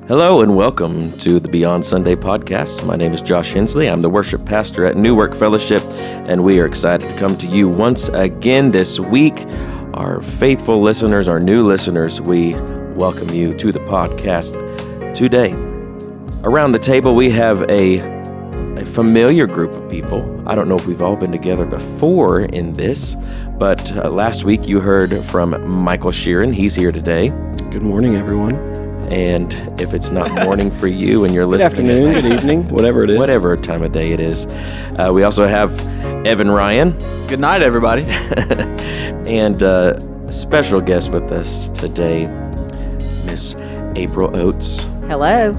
Hello and welcome to the Beyond Sunday podcast. My name is Josh Hensley. I'm the worship pastor at New Work Fellowship, and we are excited to come to you once again this week. Our faithful listeners, our new listeners, we welcome you to the podcast today. Around the table, we have a familiar group of people. I don't know if we've all been together before in this, but last week you heard from Michael Shearan. He's here today. Good morning, everyone. And if it's not morning for you and you're listening... Good afternoon, good evening, whatever it is. Whatever time of day it is. We also have Evan Ryan. Good night, everybody. And a special guest with us today, Miss April Oatts. Hello.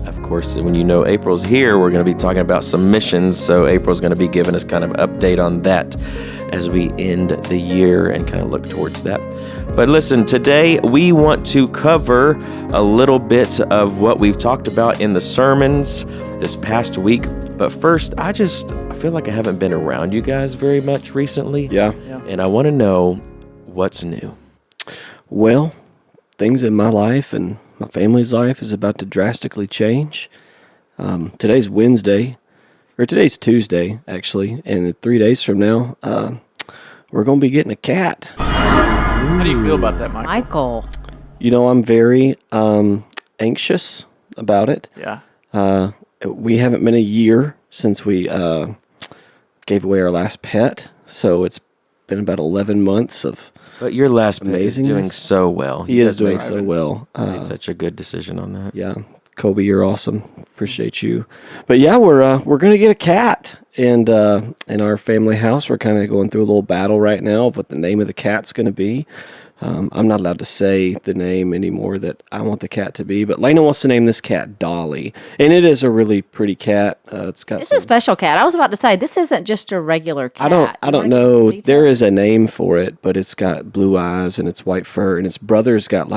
Of course, when you know April's here, we're going to be talking about some missions. So April's going to be giving us kind of an update on that as we end the year and kind of look towards that. But listen, today we want to cover a little bit of what we've talked about in the sermons this past week. But first, I feel like I haven't been around you guys very much recently. Yeah. And I want to know what's new. Well, things in my life and my family's life is about to drastically change. Today's Tuesday, actually, and 3 days from now, we're going to be getting a cat. How do you feel about that, Michael? Michael. You know, I'm very anxious about it. Yeah. We haven't been a year since we gave away our last pet, so it's been about 11 months of But your last pet is amazingness. doing so well. He is doing so well. Made such a good decision on that. Yeah, Kobe, you're awesome. Appreciate you. But yeah, we're gonna get a cat, and in our family house, we're kind of going through a little battle right now of what the name of the cat's gonna be. I'm not allowed to say the name anymore that I want the cat to be, but Laina wants to name this cat Dolly, and it is a really pretty cat. It's a special cat. I was about to say, this isn't just a regular cat. I don't know. There is a name for it, but it's got blue eyes and it's white fur, and its brother's got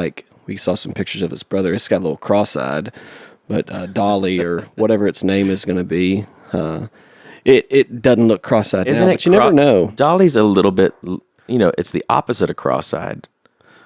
we saw some pictures of its brother. It's got a little cross-eyed, but Dolly or whatever its name is going to be, it doesn't look cross-eyed now, but you never know. Dolly's a little bit, it's the opposite of cross-eyed,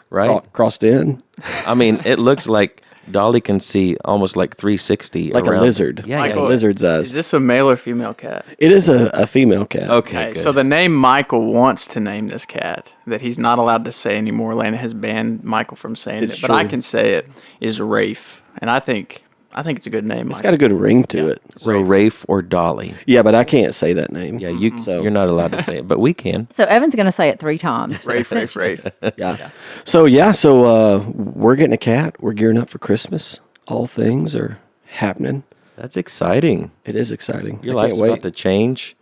right? Crossed in? I mean, it looks like Dolly can see almost like 360 Like around. a lizard. Yeah, Like Michael, a lizard's eyes. Is this a male or female cat? It is a female cat. Okay, good. So the name Michael wants to name this cat that he's not allowed to say anymore. Laina has banned Michael from saying It's it, but I true. can say it, is Rafe. And I think it's a good name. It's got a good ring to it. So Rafe or Dolly. Yeah, but I can't say that name. Yeah, you're not allowed to say it, but we can. So Evan's going to say it 3 times. Rafe. Yeah. So we're getting a cat. We're gearing up for Christmas. All things are happening. That's exciting. It is exciting. Your I life's can't wait. about to change,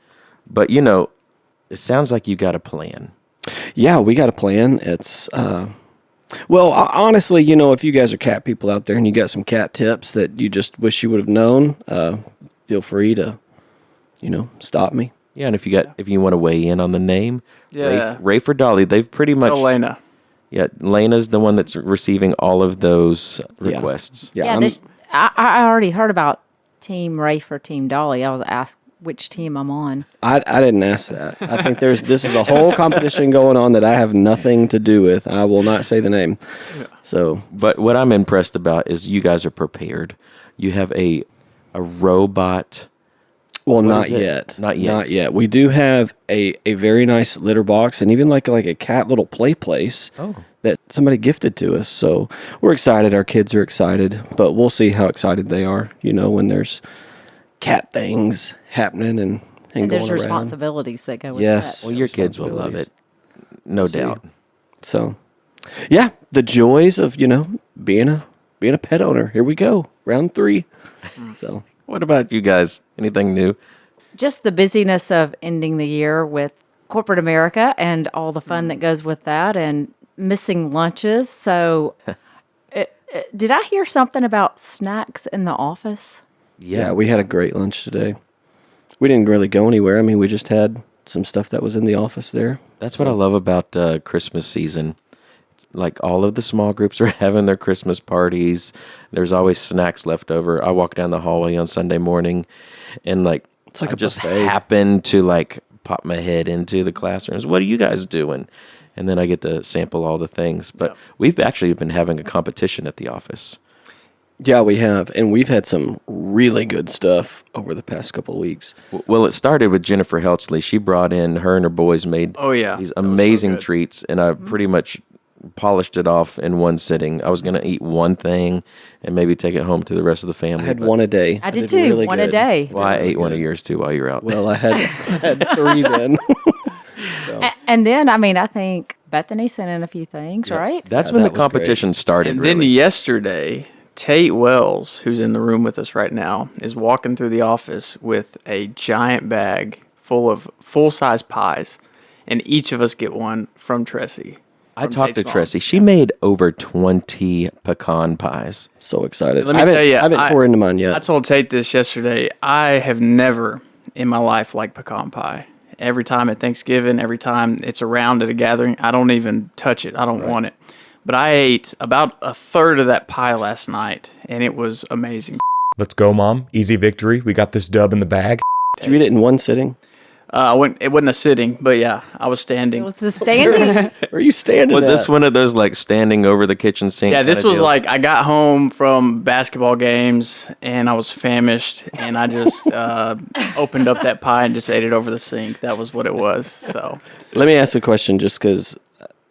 but it sounds like you got a plan. Yeah, we got a plan. It's honestly, if you guys are cat people out there and you got some cat tips that you just wish you would have known, feel free to, stop me. Yeah, and if you want to weigh in on the name, Yeah. Rafe or Dolly, they've pretty much. Oh, Laina. Yeah, Laina's the one that's receiving all of those requests. Yeah, I already heard about Team Rafe or Team Dolly. I was asked which team I'm on. I didn't ask that. I think this is a whole competition going on that I have nothing to do with. I will not say the name. So, But what I'm impressed about is you guys are prepared. You have a robot. well, What not is it? yet. Not yet. Not yet. We do have a very nice litter box and even like a cat little play place that somebody gifted to us. So we're excited. Our kids are excited, but we'll see how excited they are, when there's cat things happening and And there's going around. responsibilities that go with Yes. that. Well, your kids will love it, no See. doubt. So, yeah, the joys of, being a pet owner. Here we go. Round 3. So, What about you guys? Anything new? Just the busyness of ending the year with corporate America and all the fun that goes with that and missing lunches. So did I hear something about snacks in the office? yeah, we had a great lunch today. We didn't really go anywhere. I mean, we just had some stuff that was in the office there. That's what I love about Christmas season. Like all of the small groups are having their Christmas parties. There's always snacks left over. I walk down the hallway on Sunday morning, and It's like I a just buffet. happen to pop my head into the classrooms. What are you guys doing? And then I get to sample all the things. But we've actually been having a competition at the office. Yeah, we have. And we've had some really good stuff over the past couple of weeks. Well, it started with Jennifer Heltzley. She brought in, her and her boys made Oh, yeah. these That was so amazing good. treats, and I pretty much polished it off in one sitting. I was going to eat one thing and maybe take it home to the rest of the family. I had but- one a day. I did too. really One a good. day. Well, I ate one of yours too while you were out. Well, I had 3 then. And then, I mean, I think Bethany sent in a few things, right? That's Yeah, when that the was great. competition started, And then really. yesterday, Tate Wells, who's in the room with us right now, is walking through the office with a giant bag full of full-size pies, and each of us get one from Tressie. I from talked to Tate's mom. Tressie. She made over 20 pecan pies. So excited. Let me I haven't- tell you, I haven't tore into mine I yet. told Tate this yesterday. I have never in my life liked pecan pie. Every time at Thanksgiving, every time it's around at a gathering, I don't even touch it. I don't want it. But I ate about a third of that pie last night, and it was amazing. Let's go, Mom. Easy victory. We got this dub in the bag. Did you eat it in one sitting? It wasn't a sitting, but yeah, I was standing. It was the standing. Or are you standing Was this at? one of those like standing over the kitchen sink? Yeah, this kinda was deals? like I got home from basketball games and I was famished and I just opened up that pie and just ate it over the sink. That was what it was. So Let me ask a question just because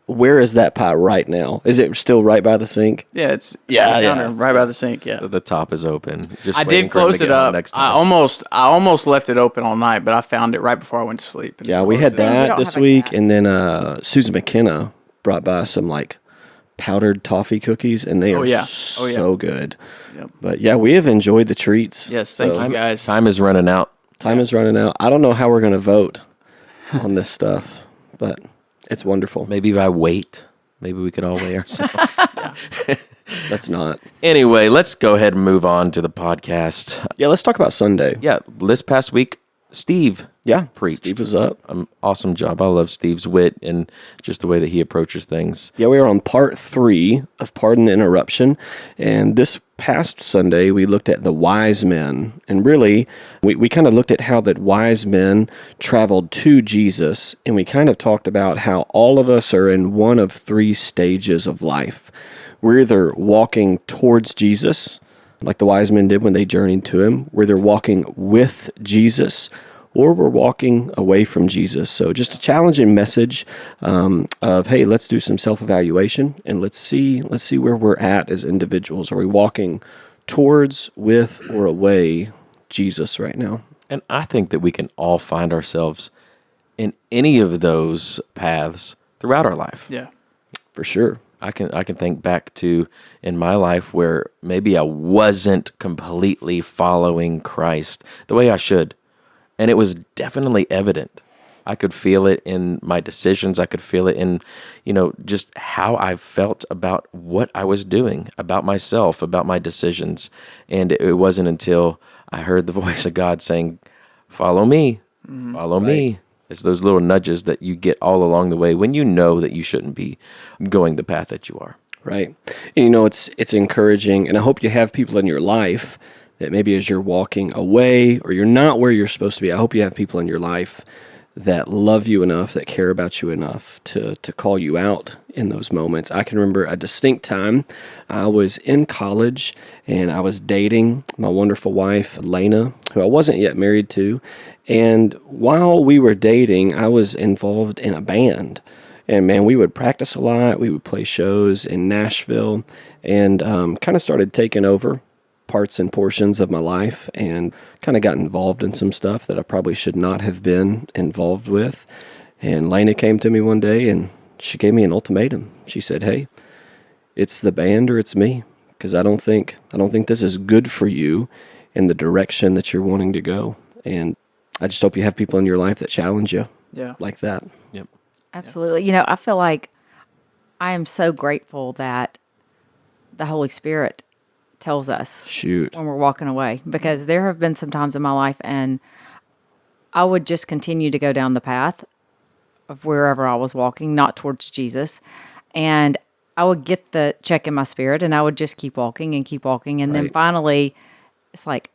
where is that pie right now? Is it still right by the sink? yeah, it's Yeah, on the yeah. counter, right by the sink. Yeah, The top is open. Just I waiting did for him to close get it home up. Next I time. almost left it open all night, but I found it right before I went to sleep. and Yeah, we closed had it up. We that don't this have a week. cat. And then Susan McKenna brought by some like powdered toffee cookies, and they are yeah. so good. Yep. But yeah, we have enjoyed the treats. Yes, thank you guys. Time is running out. Time is running out. I don't know how we're going to vote on this stuff, but it's wonderful. Maybe by weight. Maybe we could all weigh ourselves. That's not. Anyway, let's go ahead and move on to the podcast. Yeah, let's talk about Sunday. Yeah, this past week, Steve Yeah, preached. Steve was up. Awesome job. I love Steve's wit and just the way that he approaches things. Yeah, we are on part 3 of Pardon the Interruption. And this past Sunday, we looked at the wise men. And really, we kind of looked at how the wise men traveled to Jesus. And we kind of talked about how all of us are in one of 3 stages of life. We're either walking towards Jesus, like the wise men did when they journeyed to him. We're either walking with Jesus, or we're walking away from Jesus. So just a challenging message of, hey, let's do some self-evaluation and let's see where we're at as individuals. Are we walking towards, with, or away Jesus right now? And I think that we can all find ourselves in any of those paths throughout our life. Yeah. For sure. I can think back to in my life where maybe I wasn't completely following Christ the way I should. And it was definitely evident. I could feel it in my decisions. I could feel it in, just how I felt about what I was doing, about myself, about my decisions. And it wasn't until I heard the voice of God saying, follow me, follow me. It's those little nudges that you get all along the way when you know that you shouldn't be going the path that you are. Right. And it's encouraging, and I hope you have people in your life that maybe as you're walking away or you're not where you're supposed to be, I hope you have people in your life that love you enough, that care about you enough to call you out in those moments. I can remember a distinct time. I was in college and I was dating my wonderful wife, Laina, who I wasn't yet married to. And while we were dating, I was involved in a band. And man, we would practice a lot. We would play shows in Nashville and kind of started taking over parts and portions of my life and kind of got involved in some stuff that I probably should not have been involved with. And Laina came to me one day and she gave me an ultimatum. She said, hey, it's the band or it's me, because I don't think this is good for you in the direction that you're wanting to go. And I just hope you have people in your life that challenge you like that. Yep. Absolutely. I feel like I am so grateful that the Holy Spirit tells us Shoot. when we're walking away, because there have been some times in my life and I would just continue to go down the path of wherever I was walking, not towards Jesus. And I would get the check in my spirit and I would just keep walking. And then finally it's like,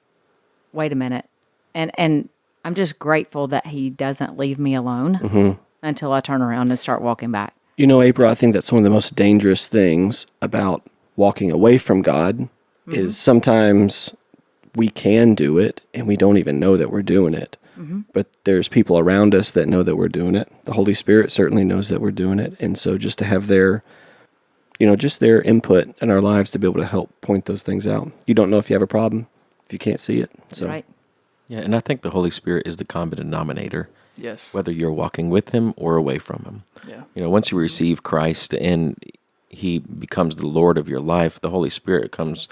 wait a minute. And I'm just grateful that he doesn't leave me alone until I turn around and start walking back. April, I think that's one of the most dangerous things about walking away from God is sometimes we can do it and we don't even know that we're doing it. But there's people around us that know that we're doing it. The Holy Spirit certainly knows that we're doing it. And so just to have their, just their input in our lives to be able to help point those things out. You don't know if you have a problem if you can't see it. So. Right. Yeah, and I think the Holy Spirit is the common denominator. Yes. Whether you're walking with him or away from him. Yeah. Once you receive Christ and he becomes the Lord of your life, the Holy Spirit comes,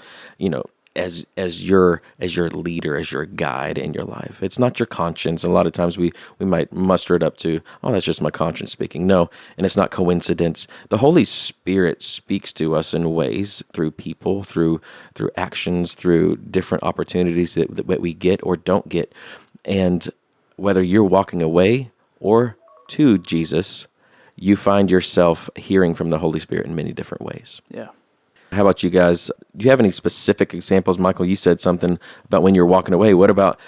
as your leader, as your guide in your life. It's not your conscience. A lot of times we might muster it up to, oh, that's just my conscience speaking. No, and it's not coincidence. The Holy Spirit speaks to us in ways through people, through actions, through different opportunities that we get or don't get. And whether you're walking away or to Jesus, you find yourself hearing from the Holy Spirit in many different ways. Yeah. How about you guys? Do you have any specific examples? Michael, you said something about when you're walking away. What about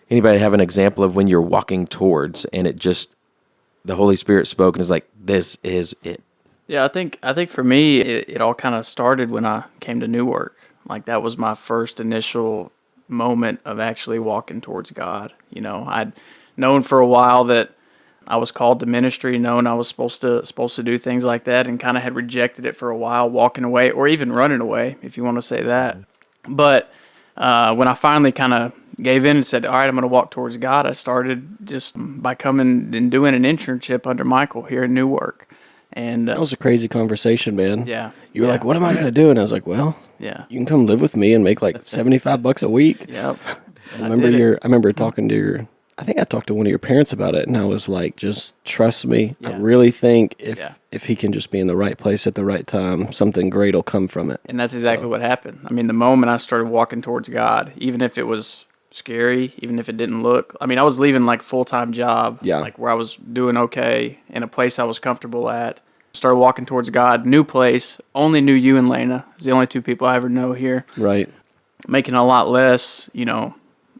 anybody have an example of when you're walking towards and the Holy Spirit spoke and is like, this is it? Yeah, I think for me, it all kind of started when I came to Newark. Like that was my first initial moment of actually walking towards God. I'd known for a while that I was called to ministry, known I was supposed to do things like that, and kind of had rejected it for a while, walking away or even running away, if you want to say that. But when I finally kind of gave in and said, all right, I'm going to walk towards God, I started just by coming and doing an internship under Michael here in Newark. And that was a crazy conversation, man. Yeah. You were like, what am I going to do? And I was like, well, yeah, you can come live with me and make like $75 a week. Yep. I remember talking to I think I talked to one of your parents about it, and I was like, just trust me. Yeah. I really think if he can just be in the right place at the right time, something great will come from it. And that's exactly what happened. I mean, the moment I started walking towards God, even if it was scary, even if it didn't look, I was leaving like full-time job, like where I was doing okay, in a place I was comfortable at. Started walking towards God, new place, only knew you and Laina. It's the only two people I ever know here. Right. Making a lot less,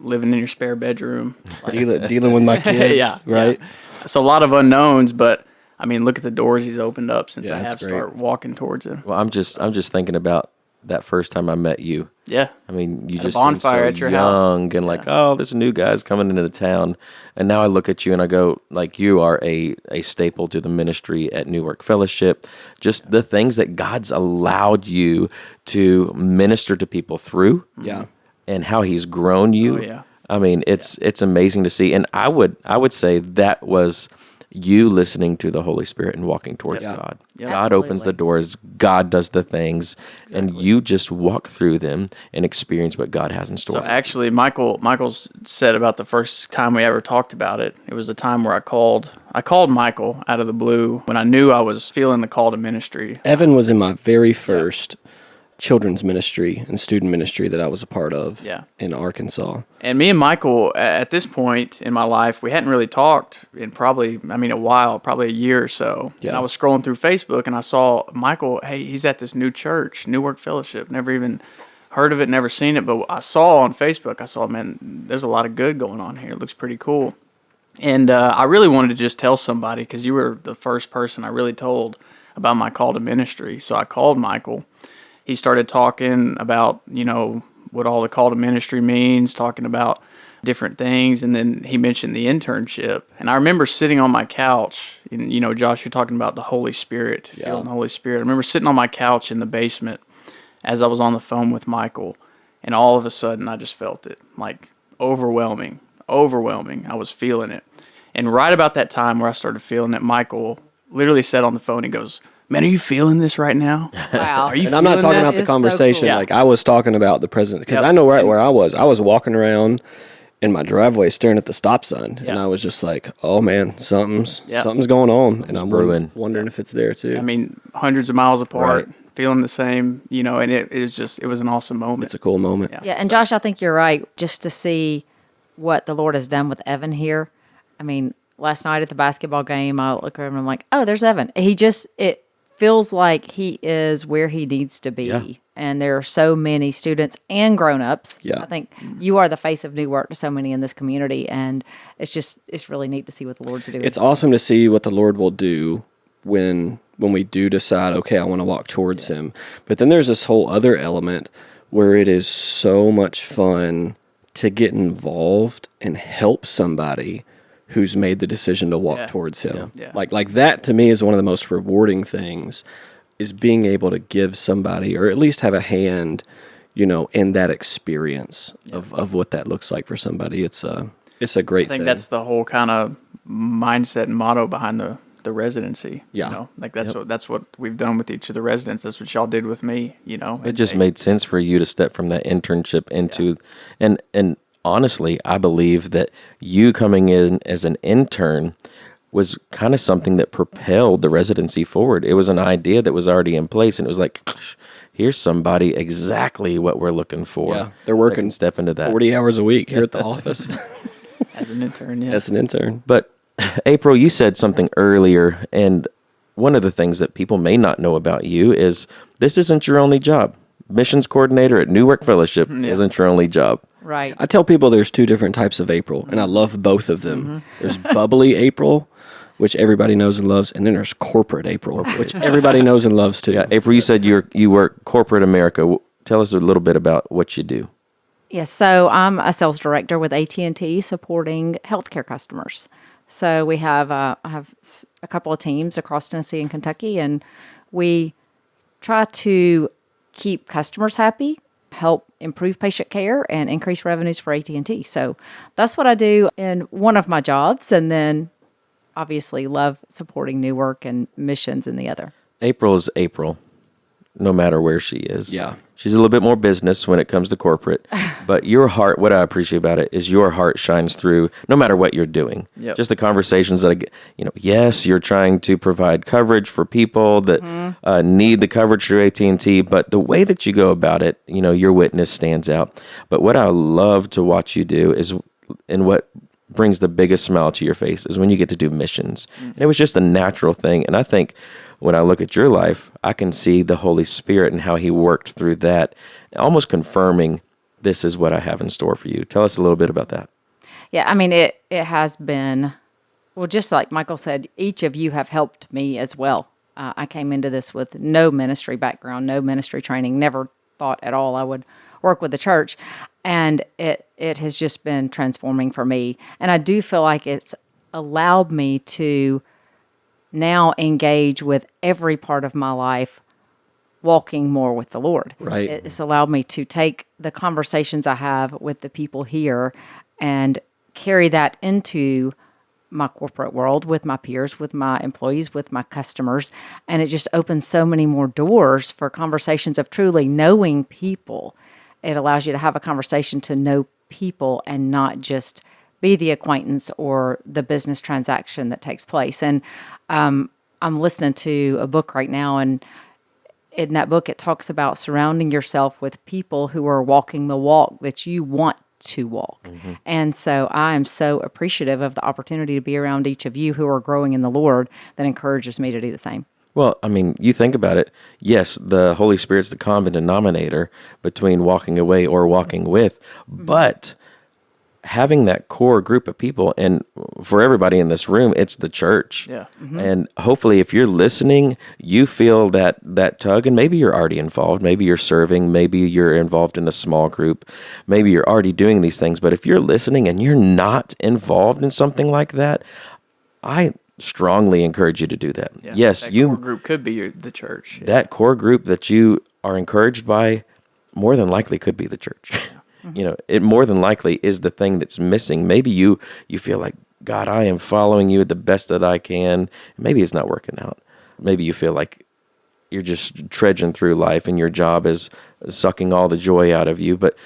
living in your spare bedroom. Dealing with my kids, yeah, right? Yeah. So a lot of unknowns, but look at the doors he's opened up since I have great. started walking towards him. Well, I'm just thinking about that first time I met you. Yeah. You At just a bonfire seemed at so your house. young and like, oh, this new guy's coming into town. And now I look at you and I go, like, you are a staple to the ministry at Newark Fellowship. Just the things that God's allowed you to minister to people through. Yeah. And how he's grown you. Oh, yeah. It's amazing to see. And I would say that was you listening to the Holy Spirit and walking towards God. Yeah. God opens the doors, God does the things, and you just walk through them and experience what God has in store. So actually, Michael's said about the first time we ever talked about it. It was a time where I called Michael out of the blue when I knew I was feeling the call to ministry. Evan was in my very first children's ministry and student ministry that I was a part of in Arkansas. And me and Michael, at this point in my life, we hadn't really talked in probably a while, probably a year or so. Yeah. And I was scrolling through Facebook and I saw Michael, hey, he's at this new church, Newark Fellowship. Never even heard of it, never seen it, but I saw on Facebook, man, there's a lot of good going on here. It looks pretty cool. And I really wanted to just tell somebody because you were the first person I really told about my call to ministry. So I called Michael. He started talking about, what all the call to ministry means, talking about different things. And then he mentioned the internship. And I remember sitting on my couch, and, Josh, you're talking about the Holy Spirit, feeling the Holy Spirit. I remember sitting on my couch in the basement as I was on the phone with Michael. And all of a sudden, I just felt it, like overwhelming. I was feeling it. And right about that time where I started feeling it, Michael literally said on the phone, he goes, man, are you feeling this right now? Wow. Are you And I'm not talking this? about the conversation. So cool. Like I was talking about the present because Yep. I know right where I was. I was walking around in my driveway staring at the stop sign, and I was just like, "Oh man, something's going on," and I'm brewing. wondering if it's there too. Hundreds of miles apart, Right. feeling the same, and it was an awesome moment. It's a cool moment. Yeah. Yeah, and Josh, I think you're right. Just to see what the Lord has done with Evan here. Last night at the basketball game, I look at him and I'm like, oh, there's Evan. It feels like he is where he needs to be. Yeah. And there are so many students and grown-ups. Yeah. I think you are the face of Newark to so many in this community, and it's really neat to see what the Lord's doing. It's awesome to see what the Lord will do when we do decide, okay, I want to walk towards Him. But then there's this whole other element where it is so much fun to get involved and help somebody who's made the decision to walk towards him. Yeah. Like that to me is one of the most rewarding things, is being able to give somebody, or at least have a hand, in that experience of what that looks like for somebody. It's a great thing. I think that's the whole kind of mindset and motto behind the residency. Yeah. That's what we've done with each of the residents. That's what y'all did with me, It just made sense for you to step from that internship into, and honestly, I believe that you coming in as an intern was kind of something that propelled the residency forward. It was an idea that was already in place, and it was like, here's somebody exactly what we're looking for. Yeah, they're working step into that 40 hours a week here at the office. as an intern. Yeah. As an intern. But April, you said something earlier, and one of the things that people may not know about you is this isn't your only job. Missions coordinator at New Work Fellowship isn't your only job. Right. I tell people there's two different types of April, and I love both of them. There's bubbly April, which everybody knows and loves, and then there's corporate April, which everybody knows and loves too. Yeah, April, you said you work corporate America. Tell us a little bit about what you do. Yes, so I'm a sales director with AT&T supporting healthcare customers. So we have I have a couple of teams across Tennessee and Kentucky, and we try to keep customers happy, help improve patient care, and increase revenues for AT&T. So that's what I do in one of my jobs, and then obviously love supporting New Work and missions in the other. April is April, no matter where she is. Yeah. She's a little bit more business when it comes to corporate, but your heart, what I appreciate about it is your heart shines through no matter what you're doing. Yep. Just the conversations that I get, yes, you're trying to provide coverage for people that need the coverage through AT&T, but the way that you go about it, your witness stands out. But what I love to watch you do is, and what brings the biggest smile to your face, is when you get to do missions. And it was just a natural thing. And I think when I look at your life, I can see the Holy Spirit and how he worked through that, almost confirming this is what I have in store for you. Tell us a little bit about that. Yeah, I mean, it has been, well, just like Michael said, each of you have helped me as well. I came into this with no ministry background, no ministry training, never thought at all I would work with the church. And it has just been transforming for me. And I do feel like it's allowed me to now engage with every part of my life, walking more with the Lord. Right. It's allowed me to take the conversations I have with the people here and carry that into my corporate world with my peers, with my employees, with my customers. And it just opens so many more doors for conversations of truly knowing people. It allows you to have a conversation to know people and not just be the acquaintance or the business transaction that takes place. And I'm listening to a book right now, and in that book, it talks about surrounding yourself with people who are walking the walk that you want to walk. Mm-hmm. And so I am so appreciative of the opportunity to be around each of you who are growing in the Lord. That encourages me to do the same. Well, I mean, you think about it. Yes, the Holy Spirit's the common denominator between walking away or walking with, but having that core group of people, and for everybody in this room, it's the church. Yeah. Mm-hmm. And hopefully if you're listening, you feel that tug, and maybe you're already involved, maybe you're serving, maybe you're involved in a small group, maybe you're already doing these things. But if you're listening and you're not involved in something like that, I strongly encourage you to do that. Yeah, yes, that core group could be the church. Yeah. That core group that you are encouraged by more than likely could be the church. Mm-hmm. It more than likely is the thing that's missing. Maybe you feel like, God, I am following you the best that I can. Maybe it's not working out. Maybe you feel like you're just trudging through life and your job is sucking all the joy out of you. But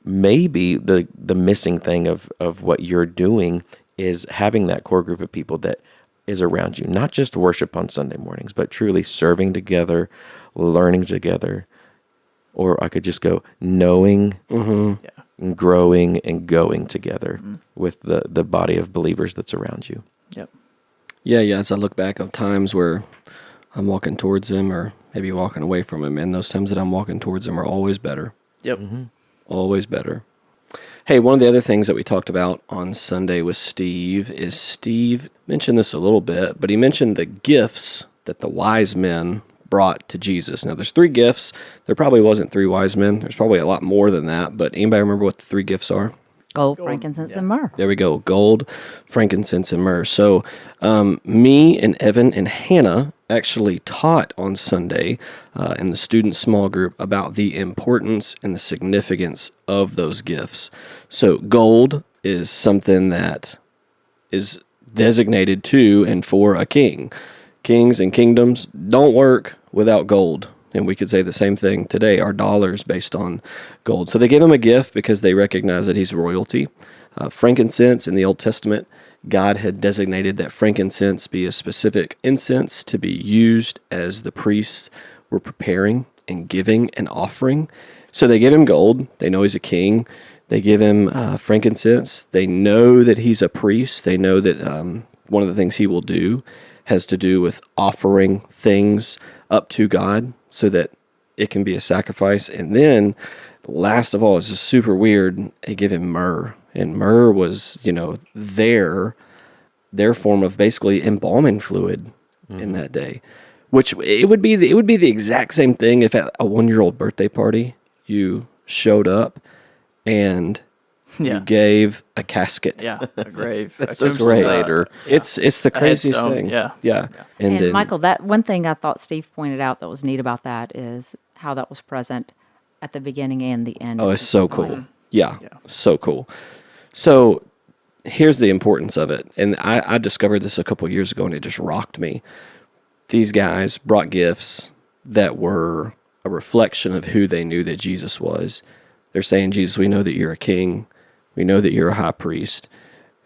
maybe the missing thing of what you're doing is having that core group of people that is around you, not just worship on Sunday mornings, but truly serving together, learning together. Or I could just go knowing, and growing, and going together with the body of believers that's around you. Yep. Yeah. As I look back of times where I'm walking towards him or maybe walking away from him, and those times that I'm walking towards him are always better. Yep. Mm-hmm. Always better. Hey, one of the other things that we talked about on Sunday with Steve is Steve mentioned this a little bit, but he mentioned the gifts that the wise men brought to Jesus. Now, there's 3 gifts. There probably wasn't 3 wise men. There's probably a lot more than that. But anybody remember what the 3 gifts are? Gold, frankincense, and myrrh. There we go. Gold, frankincense, and myrrh. So me and Evan and Hannah actually taught on Sunday in the student small group about the importance and the significance of those gifts. So gold is something that is designated to and for a king. Kings and kingdoms don't work without gold. And we could say the same thing today. Our dollar is based on gold. So they give him a gift because they recognize that he's royalty. Frankincense in the Old Testament, God had designated that frankincense be a specific incense to be used as the priests were preparing and giving an offering. So they give him gold. They know he's a king. They give him frankincense. They know that he's a priest. They know that one of the things he will do has to do with offering things up to God so that it can be a sacrifice. And then, last of all, it's just super weird, they give him myrrh. And myrrh was, their form of basically embalming fluid in that day. Which it would be the exact same thing if at a 1-year-old birthday party you showed up and you gave a casket. Yeah, a grave. That's just later. It's the craziest thing. Yeah. And then, Michael, that one thing I thought Steve pointed out that was neat about that is how that was present at the beginning and the end. oh, it's so cool. Yeah, so cool. So here's the importance of it. And I discovered this a couple years ago, and it just rocked me. These guys brought gifts that were a reflection of who they knew that Jesus was. They're saying, Jesus, we know that you're a king. We know that you're a high priest.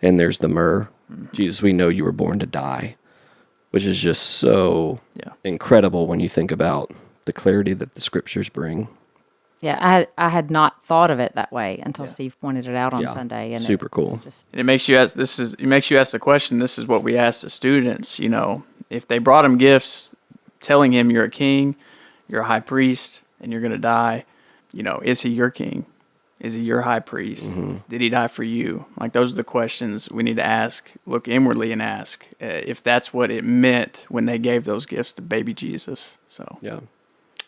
And there's the myrrh. Jesus, we know you were born to die, which is just so incredible when you think about the clarity that the scriptures bring. Yeah, I had not thought of it that way until Steve pointed it out on Sunday. And super cool. And it makes you ask. It makes you ask the question. This is what we ask the students. If they brought him gifts, telling him you're a king, you're a high priest, and you're going to die. Is he your king? Is he your high priest? Mm-hmm. Did he die for you? Like, those are the questions we need to ask. Look inwardly and ask if that's what it meant when they gave those gifts to baby Jesus. So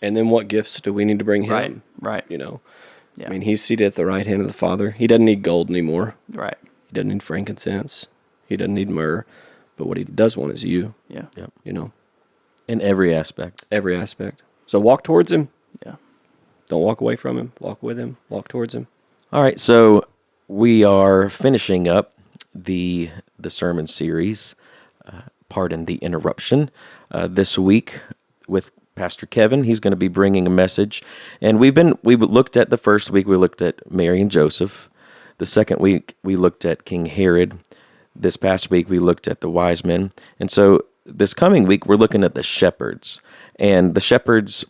and then what gifts do we need to bring him? Right. I mean, he's seated at the right hand of the Father. He doesn't need gold anymore. Right. He doesn't need frankincense. He doesn't need myrrh. But what he does want is you. Yeah. In every aspect. Every aspect. So walk towards him. Yeah. Don't walk away from him. Walk with him. Walk towards him. All right, so we are finishing up the sermon series, pardon the interruption, this week with Pastor Kevin. He's going to be bringing a message, and we looked at the first week. We looked at Mary and Joseph. The second week we looked at King Herod. This past week we looked at the wise men, and so this coming week we're looking at the shepherds. And the shepherds,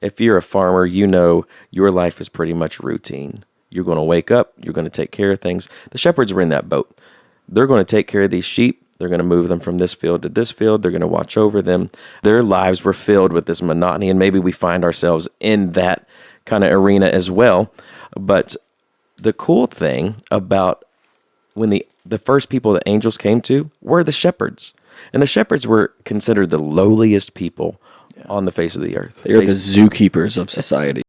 if you're a farmer, your life is pretty much routine. You're going to wake up, you're going to take care of things. The shepherds were in that boat. They're going to take care of these sheep. They're going to move them from this field to this field. They're going to watch over them. Their lives were filled with this monotony, and maybe we find ourselves in that kind of arena as well. But the cool thing about when the first people that angels came to were the shepherds. And the shepherds were considered the lowliest people on the face of the earth. They're the zookeepers of society.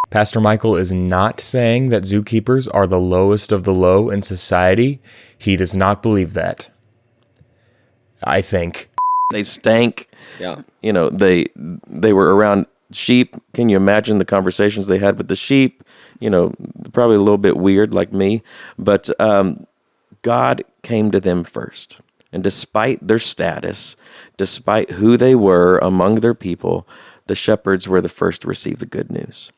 Pastor Michael is not saying that zookeepers are the lowest of the low in society. He does not believe that. I think. They stank. Yeah. They were around sheep. Can you imagine the conversations they had with the sheep? Probably a little bit weird like me. But God came to them first. And despite their status, despite who they were among their people, the shepherds were the first to receive the good news.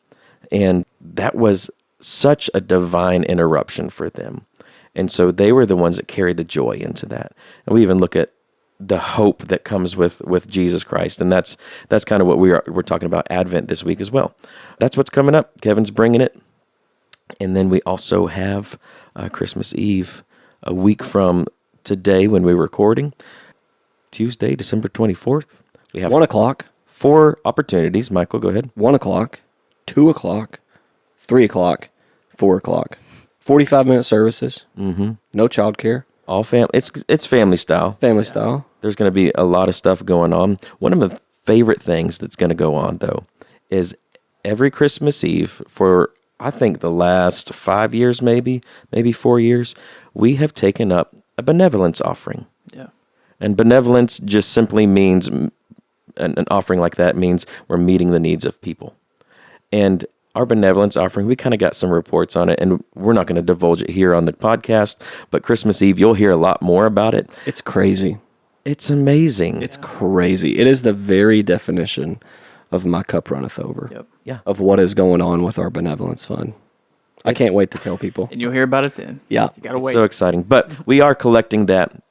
And that was such a divine interruption for them. And so they were the ones that carried the joy into that. And we even look at the hope that comes with Jesus Christ. And that's kind of what we're talking about Advent this week as well. That's what's coming up. Kevin's bringing it. And then we also have Christmas Eve, a week from today when we're recording, Tuesday, December 24th. We have 1 o'clock. 4 opportunities. Michael, go ahead. 1 o'clock, 2 o'clock, 3 o'clock, 4 o'clock. 45-minute services. Mm-hmm. No childcare. All family. It's family style. Family style. There's going to be a lot of stuff going on. One of the favorite things that's going to go on, though, is every Christmas Eve for, I think, the last 5 years, maybe 4 years, we have taken up a benevolence offering. Yeah. And benevolence just simply means, an offering like that means we're meeting the needs of people. And our benevolence offering, we kind of got some reports on it, and we're not going to divulge it here on the podcast, but Christmas Eve, you'll hear a lot more about it. It's crazy. It's amazing. It's crazy. It is the very definition of my cup runneth over. Yep. Yeah. Of what is going on with our benevolence fund. I can't wait to tell people. And you'll hear about it then. Yeah. You got to wait. So exciting. But we are collecting that,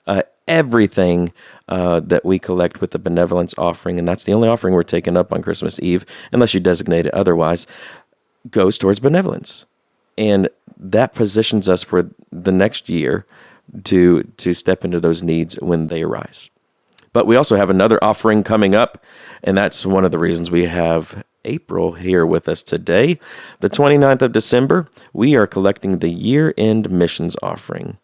everything that we collect with the benevolence offering, and that's the only offering we're taking up on Christmas Eve, unless you designate it otherwise, goes towards benevolence. And that positions us for the next year to step into those needs when they arise. But we also have another offering coming up, and that's one of the reasons we have April here with us today. The 29th of December, we are collecting the year-end missions offering.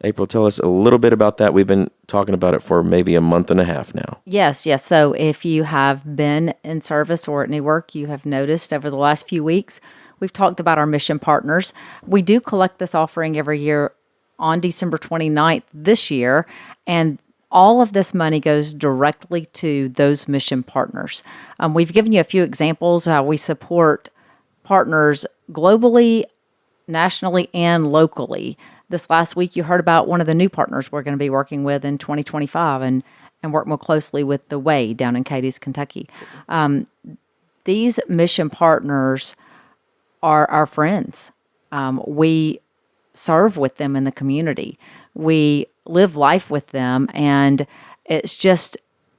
April, tell us a little bit about that. We've been talking about it for maybe a month and a half now. Yes. So if you have been in service or at New Work, you have noticed over the last few weeks, we've talked about our mission partners. We do collect this offering every year on December 29th this year, and all of this money goes directly to those mission partners. We've given you a few examples of how we support partners globally, nationally, and locally. This last week, you heard about one of the new partners we're going to be working with in 2025 and work more closely with the Way down in Cadiz, Kentucky. These mission partners are our friends. We serve with them in the community. We live life with them, and it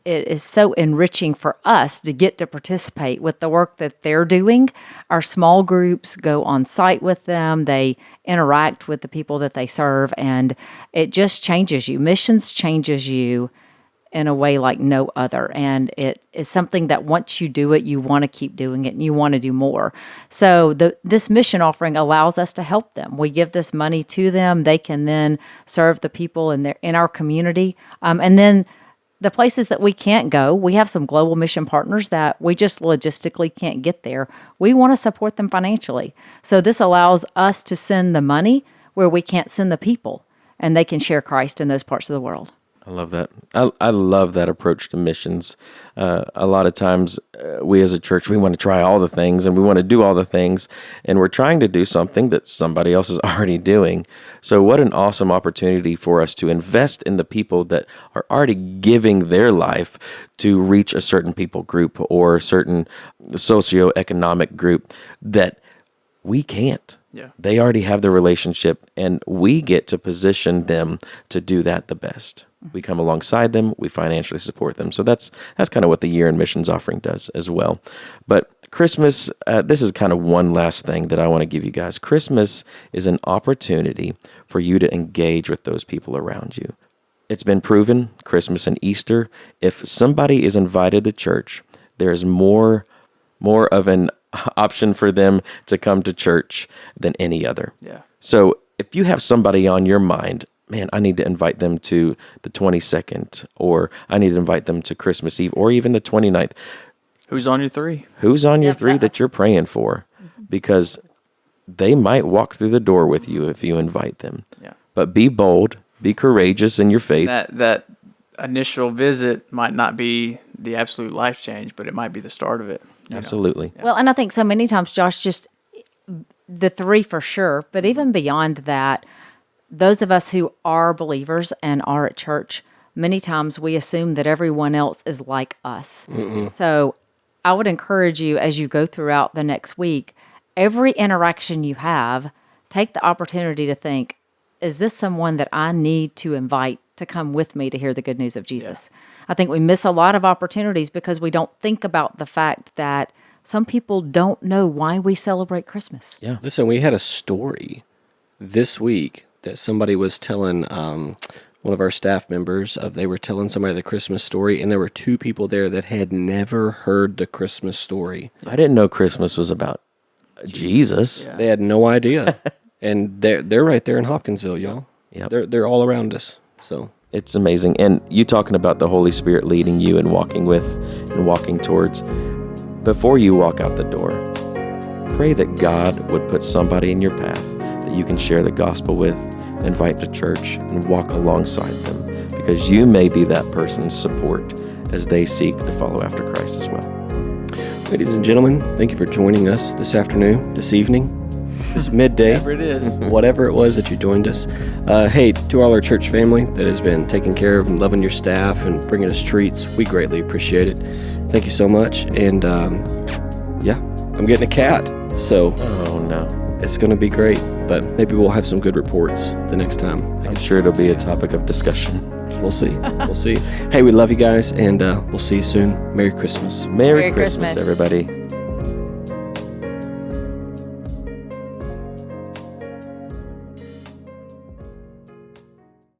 is so enriching for us to get to participate with the work that they're doing. Our small groups go on site with them. They interact with the people that they serve, and it just changes you. Missions changes you in a way like no other. And it is something that once you do it, you want to keep doing it and you want to do more. So this mission offering allows us to help them. We give this money to them. They can then serve the people in our community. And then the places that we can't go, we have some global mission partners that we just logistically can't get there. We want to support them financially. So this allows us to send the money where we can't send the people, and they can share Christ in those parts of the world. I love that. I love that approach to missions. A lot of times we as a church, we want to try all the things and we want to do all the things, and we're trying to do something that somebody else is already doing. So what an awesome opportunity for us to invest in the people that are already giving their life to reach a certain people group or a certain socioeconomic group that we can't. Yeah. They already have the relationship, and we get to position them to do that the best. We come alongside them, we financially support them. So that's kind of what the year in missions offering does as well. But Christmas, this is kind of one last thing that I want to give you guys. Christmas is an opportunity for you to engage with those people around you. It's been proven, Christmas and Easter, if somebody is invited to church, there's more of an option for them to come to church than any other. Yeah. So if you have somebody on your mind, man, I need to invite them to the 22nd, or I need to invite them to Christmas Eve, or even the 29th. Who's on your three? Who's on your three that you're praying for? Because they might walk through the door with you if you invite them. Yeah. But be bold, be courageous in your faith. That initial visit might not be the absolute life change, but it might be the start of it. Absolutely. Well, and I think so many times, Josh, just the three for sure, but even beyond that, those of us who are believers and are at church, many times we assume that everyone else is like us. Mm-mm. So I would encourage you as you go throughout the next week, every interaction you have, take the opportunity to think, is this someone that I need to invite to come with me to hear the good news of Jesus? Yeah. I think we miss a lot of opportunities because we don't think about the fact that some people don't know why we celebrate Christmas. Yeah. Listen, we had a story this week that somebody was telling one of our staff members they were telling somebody the Christmas story, and there were two people there that had never heard the Christmas story. I didn't know Christmas was about Jesus. Yeah. They had no idea. And they're right there in Hopkinsville, y'all. Yep. They're all around us. So It's amazing. And you talking about the Holy Spirit leading you and walking with and walking towards. Before you walk out the door, pray that God would put somebody in your path that you can share the gospel with, invite to church, and walk alongside them, because you may be that person's support as they seek to follow after Christ as well. Ladies and gentlemen, thank you for joining us this afternoon, this evening, this midday. Whatever it is. Whatever it was that you joined us. Hey, to all our church family that has been taking care of and loving your staff and bringing us treats, we greatly appreciate it. Thank you so much. And I'm getting a cat, so Oh, no. it's going to be great. But maybe we'll have some good reports the next time. I'm sure it'll be a topic of discussion. We'll see. We'll see. Hey, we love you guys, and we'll see you soon. Merry Christmas. Merry Merry Christmas, Christmas. everybody.